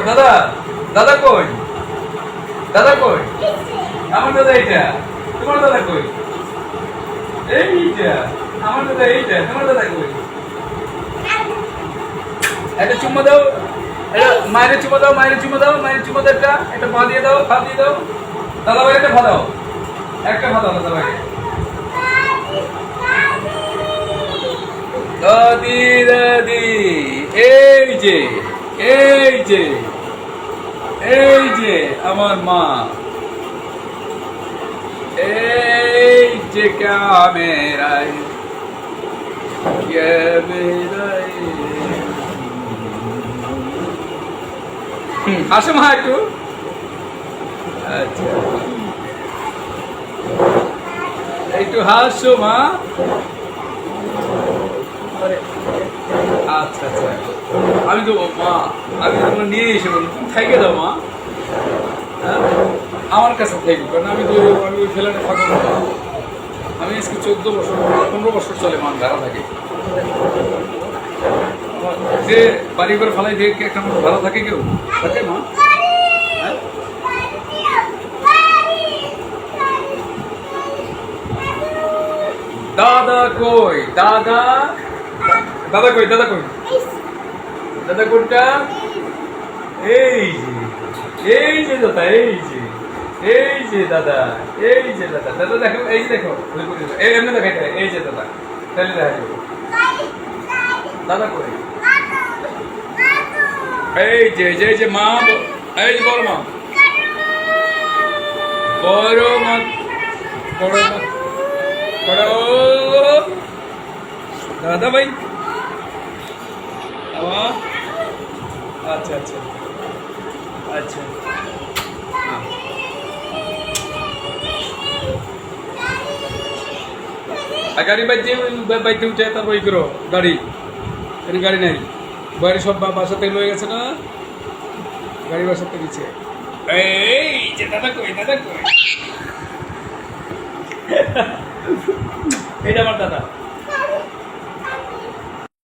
দাদা দাদা কই দাদা কই আমার দাদা এইটা তোমার দাদা কই এইটা আমার দাদা এইটা তোমার দাদা কই একটা চুম্মা দাও মায়ের চুমা দাও মায়ের চুমা দাও মায়ের চুমা দাও একটা পা দিয়ে দাও দাদা ভাই একটা ভা দাও একটা ভা দাও দাদা ভাই দাদি দাদি এই যে এই যে এই যে আমার মা এই যে ক্যামেরায় হাসো মা একটু আচ্ছা একটু হাসো মা আচ্ছা আচ্ছা আমি তো মা আমি তোমরা নিয়ে এসে বলবো তুমি থেকে দাও মা হ্যাঁ আমার কাছে থেকে কারণ আমি ওই ফেলাটা থাকবো না আমি আজকে 14 বছর 15 বছর চলে মান ভাড়া থাকে যে বাড়ি করে ফেলাই দিয়ে একটা ভাড়া থাকে কেউ থাকে মা দাদা কই দাদা দাদা কই দাদা কই দাদা কোনটা এই যে দাদা এই যে দাদা দাদা দেখো এই দেখো এই এমনি দেখাই এই যে দাদা তাহলে দেখা যাবে দাদা কই এই যে মা এই যে বড় মা দাদা ভাই আচ্ছা আচ্ছা আচ্ছা গাড়ি বাইতে উঠে তারপর ই করো গাড়ি নাই বাড়ি সব বাসা থেকে লয়ে গেছে না গাড়ি বাসা থেকে দিচ্ছে এই যে দাদা কই এটা আমার দাদা